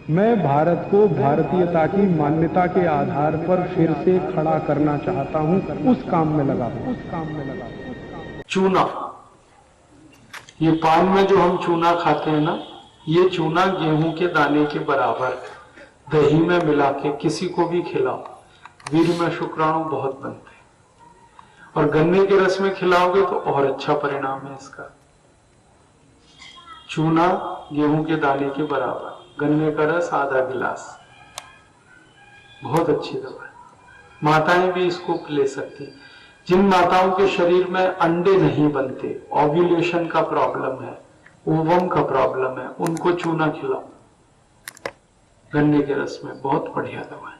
मैं भारत को भारतीयता की मान्यता के आधार पर फिर से खड़ा करना चाहता हूं, उस काम में लगा हूं। चूना, ये पान में जो हम चूना खाते हैं ना, ये चूना गेहूं के दाने के बराबर दही में मिला के किसी को भी खिलाओ, वीर में शुक्राणु बहुत बनते हैं। और गन्ने के रस में खिलाओगे तो और अच्छा परिणाम है इसका। चूना गेहूं के दाने के बराबर, गन्ने का रस आधा गिलास, बहुत अच्छी दवा है। माताएं भी इसको ले सकती। जिन माताओं के शरीर में अंडे नहीं बनते, ओव्यूलेशन का प्रॉब्लम है, ओवम का प्रॉब्लम है, उनको चूना खिलाओ गन्ने के रस में, बहुत बढ़िया दवा है।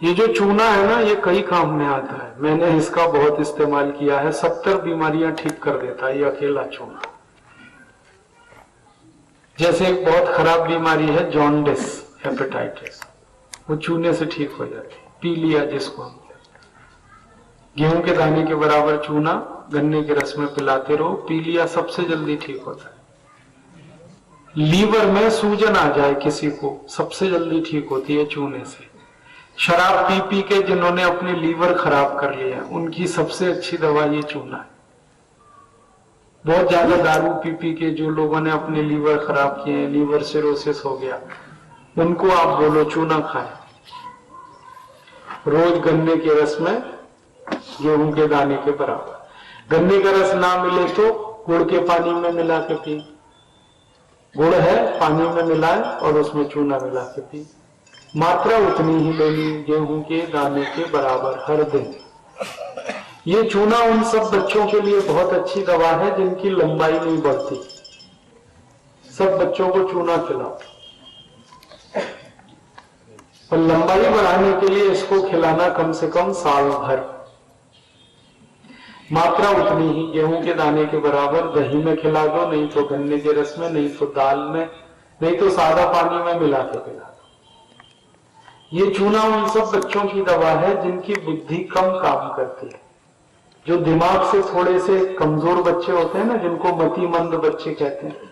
ये जो चूना है ना, ये कई काम में आता है। मैंने इसका बहुत इस्तेमाल किया है, 70 बीमारियां ठीक कर देता है ये अकेला चूना। जैसे एक बहुत खराब बीमारी है जॉन्डिस, हेपेटाइटिस, वो चूने से ठीक हो जाती है। पी लिया जिसको हम, गेहूं के दाने के बराबर चूना गन्ने के रस में पिलाते रहो, पी लिया, सबसे जल्दी ठीक होता है। लीवर में सूजन आ जाए किसी को, सबसे जल्दी ठीक होती है चूने से। शराब पी पी के जिन्होंने अपने लीवर खराब कर लिया, उनकी सबसे अच्छी दवा ये चूना है। बहुत ज्यादा दारू पी पी के जो लोगों ने अपने लीवर खराब किए, लीवर सिरोसिस हो गया, उनको आप बोलो चूना खाएं रोज गन्ने के रस में गेहूं के दाने के बराबर। गन्ने का रस ना मिले तो गुड़ के पानी में मिला के पी, गुड़ है पानी में मिलाए और उसमें चूना मिला के पी। मात्रा उतनी ही लेनी, गेहूं के दाने के बराबर हर दिन। ये चूना उन सब बच्चों के लिए बहुत अच्छी दवा है जिनकी लंबाई नहीं बढ़ती। सब बच्चों को चूना खिलाओ, और लंबाई बढ़ाने के लिए इसको खिलाना कम से कम साल भर। मात्रा उतनी ही, गेहूं के दाने के बराबर दही में खिला दो, नहीं तो गन्ने के रस में, नहीं तो दाल में, नहीं तो सादा पानी में मिला के पिला दो। ये चूना उन सब बच्चों की दवा है जिनकी बुद्धि कम काम करती है, जो दिमाग से थोड़े से कमजोर बच्चे होते हैं ना, जिनको मतिमंद बच्चे कहते हैं।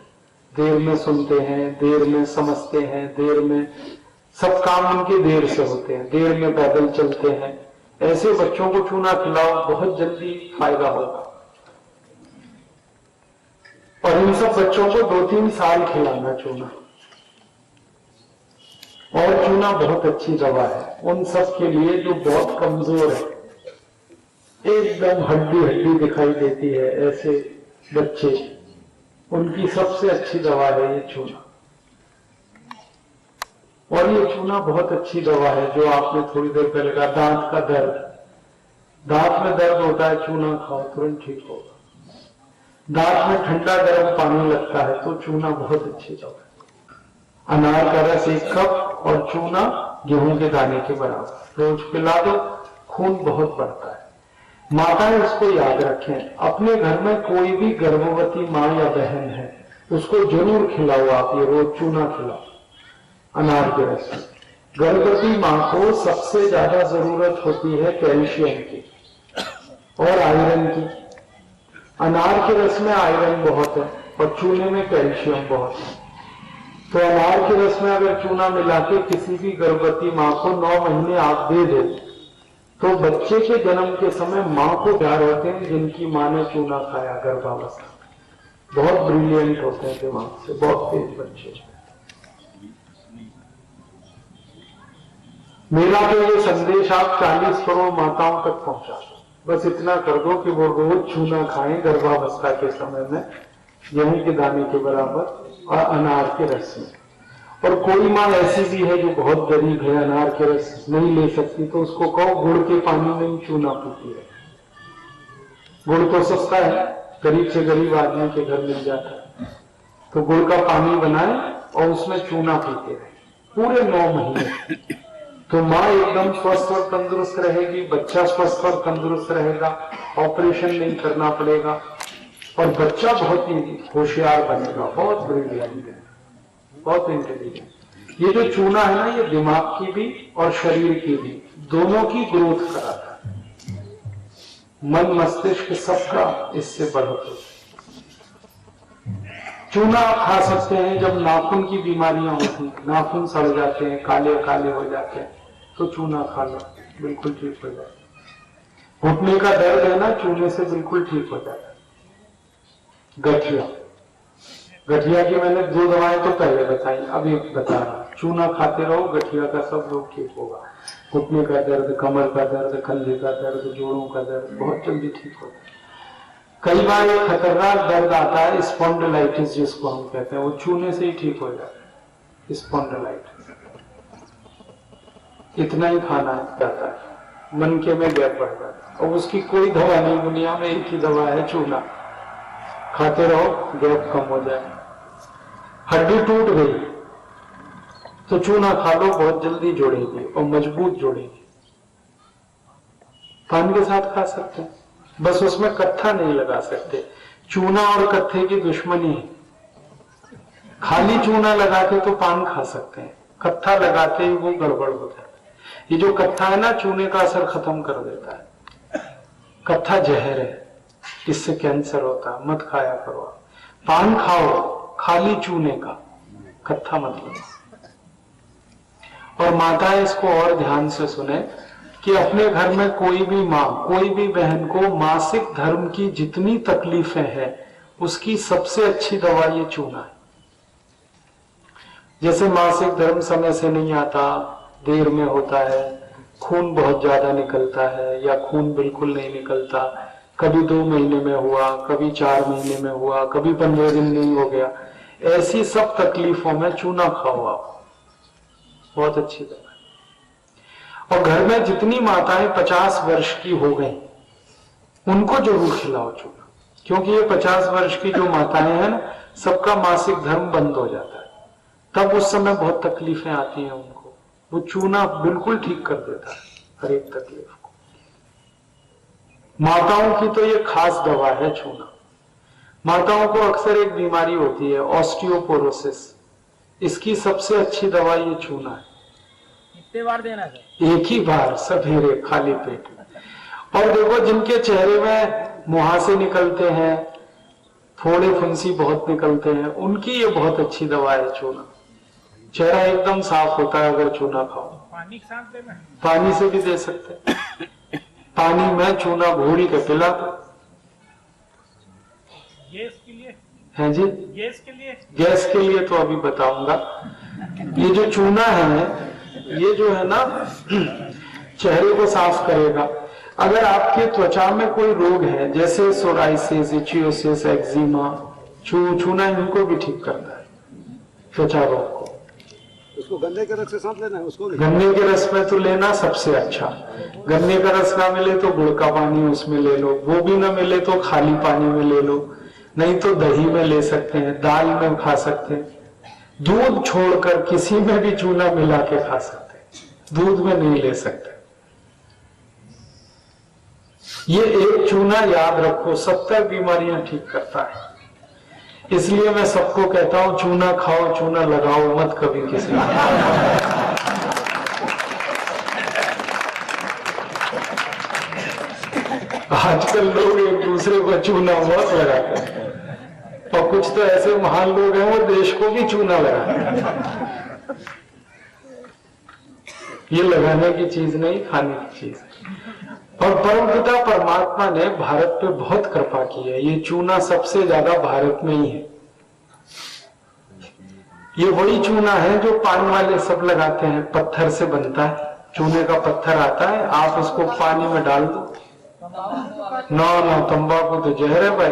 देर में सुनते हैं, देर में समझते हैं, देर में सब काम उनके देर से होते हैं, देर में पैदल चलते हैं। ऐसे बच्चों को चूना खिलाओ, बहुत जल्दी फायदा होगा। और इन सब बच्चों को 2-3 साल खिलाना चूना। और चूना बहुत अच्छी दवा है उन सब के लिए जो बहुत कमजोर है, एकदम हड्डी हड्डी दिखाई देती है, ऐसे बच्चे, उनकी सबसे अच्छी दवा है ये चूना। और ये चूना बहुत अच्छी दवा है जो आपने थोड़ी देर पहले कहा, दांत का दर्द, दांत में दर्द होता है, चूना खाओ तुरंत ठीक होगा। दांत में ठंडा गर्म पानी लगता है तो चूना बहुत अच्छी दवा है। अनार का रस 1 कप और चूना गेहूं के दाने के बराबर रोज पिला दो, खून बहुत बढ़ता है। माताएं इसको याद रखें, अपने घर में कोई भी गर्भवती माँ या बहन है उसको जरूर खिलाओ आप ये रोज चूना खिलाओ अनार के रस में। गर्भवती माँ को सबसे ज्यादा जरूरत होती है कैल्शियम की और आयरन की। अनार के रस में आयरन बहुत है और चूने में कैल्शियम बहुत है। तो अनार के रस में अगर चूना मिला के किसी भी गर्भवती माँ को 9 महीने आप दे दो, तो बच्चे के जन्म के समय माँ को प्यार होते हैं जिनकी माँ ने चूना खाया गर्भावस्था। बहुत ब्रिलियंट होते हैं दिमाग से, बहुत तेज बच्चे। मेरा तो ये संदेश आप 40 करोड़ माताओं तक पहुंचा दो। बस इतना कर दो कि वो रोज चूना खाएं गर्भावस्था के समय में, गेहूं के दाने के बराबर और अनार के रस में। और कोई माँ ऐसी भी है जो बहुत गरीब है, अनार के रस नहीं ले सकती, तो उसको कहो गुड़ के पानी में ही चूना पीती है। गुड़ तो सस्ता है, गरीब से गरीब आदमी के घर मिल जाता है, तो गुड़ का पानी बनाए और उसमें चूना पीते रहे पूरे 9 महीने। तो माँ एकदम स्वस्थ और तंदुरुस्त रहेगी, बच्चा स्वस्थ और तंदुरुस्त रहेगा, ऑपरेशन नहीं करना पड़ेगा और बच्चा बहुत ही होशियार बनेगा, बहुत ब्रिलियंट है, बहुत इंटेलिजेंट। ये जो चूना है ना, ये दिमाग की भी और शरीर की भी, दोनों की ग्रोथ कराता है। मन मस्तिष्क सबका इससे बढ़ोतरी। चूना आप खा सकते हैं जब नाखून की बीमारियां होती हैं, नाखून सड़ जाते हैं, काले काले हो जाते हैं, तो चूना खा लो, बिल्कुल ठीक हो जाता है। घुटने का दर्द है ना, चूने से बिल्कुल ठीक हो जाता है। गठिया, गठिया की मैंने 2 दवाएं तो पहले बताई, अब एक बता रहा। चूना खाते रहो, गठिया का सब रोग ठीक होगा। घुटने का दर्द, कमर का दर्द, कंधे का दर्द, जोड़ों का दर्द बहुत जल्दी ठीक होता है। कई बार एक खतरनाक दर्द आता है, स्पॉन्डिलाइटिस जिसको हम कहते हैं, वो चूने से ही ठीक हो जाता है। स्पॉन्डिलाइटिस इतना ही खाना जाता है, मनके में गैप बढ़ जाता है, और उसकी कोई दवा नहीं दुनिया में, एक ही दवा है, चूना। खाते रहो, गैप कम हो जाए। हड्डी टूट गई तो चूना खा लो, बहुत जल्दी जोड़ेगी और मजबूत जोड़ेगी। पान के साथ खा सकते हैं, बस उसमें कत्था नहीं लगा सकते। चूना और कत्थे की दुश्मनी है। खाली चूना लगाते तो पान खा सकते हैं, कत्था लगाते ही वो गड़बड़ हो जाता है। ये जो कत्था है ना, चूने का असर खत्म कर देता है। कत्था जहर है, इससे कैंसर होता है, मत खाया करो। पान खाओ खाली चूने का, कत्था मत लो। और माताएं इसको और ध्यान से सुने कि अपने घर में कोई भी माँ, कोई भी बहन को मासिक धर्म की जितनी तकलीफें हैं, उसकी सबसे अच्छी दवा ये चूना है। जैसे मासिक धर्म समय से नहीं आता, देर में होता है, खून बहुत ज्यादा निकलता है या खून बिल्कुल नहीं निकलता, कभी 2 महीने में हुआ, कभी 4 महीने में हुआ, कभी 15 दिन नहीं हो गया, ऐसी सब तकलीफों में चूना खाओ आप, बहुत अच्छी दवा है। और घर में जितनी माताएं 50 वर्ष की हो गई, उनको जरूर खिलाओ चूना, क्योंकि ये 50 वर्ष की जो माताएं हैं ना, सबका मासिक धर्म बंद हो जाता है, तब उस समय बहुत तकलीफें आती हैं उनको, वो चूना बिल्कुल ठीक कर देता है हर एक तकलीफ को। माताओं की तो ये खास दवा है चूना। माताओं को अक्सर एक बीमारी होती है, ऑस्टियोपोरोसिस, इसकी सबसे अच्छी दवा ये चूना है। कितने बार देना है? एक ही बार, सवेरे खाली पेट में। और देखो, जिनके चेहरे में मुहासे निकलते हैं, फोड़े फुंसी बहुत निकलते हैं, उनकी ये बहुत अच्छी दवा है चूना। चेहरा एकदम साफ होता है अगर चूना खाओ। पानी के साथ देना है? पानी से भी दे सकते हैं, पानी में चूना घोड़ी के पिला दो। गैस के लिए? है जी, गैस के लिए? गैस के लिए तो अभी बताऊंगा। ये जो चूना है, ये जो है ना, चेहरे को साफ करेगा। अगर आपके त्वचा में कोई रोग है, जैसे सोराइसिस, इचियोसिस, एक्जिमा, चूना इनको भी ठीक करता है, त्वचा रोग को। उसको गन्ने के रस के साथ लेना है, उसको भी गन्ने के रस में तो लेना सबसे अच्छा। गन्ने का रस ना मिले तो गुड़ का पानी उसमें ले लो, वो भी ना मिले तो खाली पानी में ले लो, नहीं तो दही में ले सकते हैं, दाल में खा सकते हैं। दूध छोड़कर किसी में भी चूना मिला के खा सकते हैं, दूध में नहीं ले सकते। ये एक चूना याद रखो, 70 बीमारियां ठीक करता है। इसलिए मैं सबको कहता हूं, चूना खाओ, चूना लगाओ मत कभी किसी को। आजकल लोग एक दूसरे को चूना बहुत लगाते हैं, और कुछ तो ऐसे महान लोग हैं वो देश को भी चूना लगाते हैं। ये लगाने की चीज नहीं, खाने की चीज है। और परमपिता परमात्मा ने भारत पे बहुत कृपा की है। ये चूना सबसे ज्यादा भारत में ही है। ये वही चूना है जो पान वाले सब लगाते हैं, पत्थर से बनता है, चूने का पत्थर आता है, आप उसको पानी में डाल दो। ना तंबाकू तो जहर है भाई,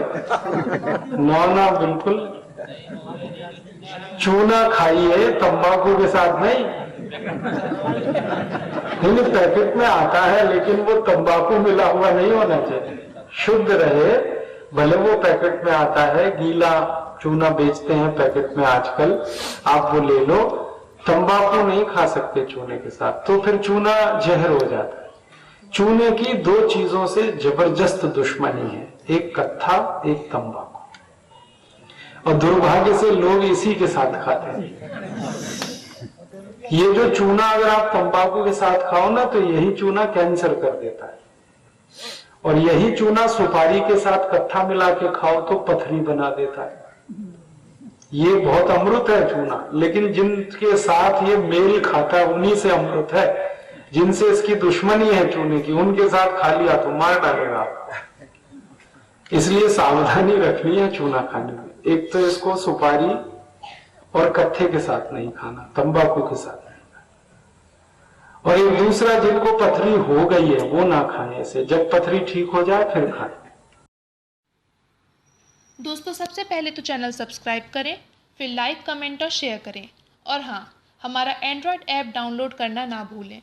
ना बिल्कुल। चूना खाइए, तंबाकू के साथ नहीं। पैकेट में आता है, लेकिन वो तंबाकू मिला हुआ नहीं होना चाहिए, शुद्ध रहे। भले वो पैकेट में आता है, गीला चूना बेचते हैं पैकेट में आजकल, आप वो ले लो। तंबाकू नहीं खा सकते चूने के साथ, तो फिर चूना जहर हो जाता है। चूने की 2 चीजों से जबरदस्त दुश्मनी है, एक कत्था, एक तंबाकू। और दुर्भाग्य से लोग इसी के साथ खाते हैं। ये जो चूना अगर आप तंबाकू के साथ खाओ ना, तो यही चूना कैंसर कर देता है। और यही चूना सुपारी के साथ कत्था मिला के खाओ तो पथरी बना देता है। ये बहुत अमृत है चूना, लेकिन जिनके साथ ये मेल खाता है उन्हीं से अमृत है। जिनसे इसकी दुश्मनी है चूने की, उनके साथ खा लिया तो मार डालेगा। इसलिए सावधानी रखनी है चूना खाने में। एक तो इसको सुपारी और कत्थे के साथ नहीं खाना, तंबाकू के साथ नहीं खाना। और एक दूसरा, जिनको पथरी हो गई है वो ना खाएं ऐसे, जब पथरी ठीक हो जाए फिर खाएं। दोस्तों, सबसे पहले तो चैनल सब्सक्राइब करें, फिर लाइक, कमेंट और शेयर करें। और हाँ, हमारा एंड्रॉयड ऐप डाउनलोड करना ना भूलें।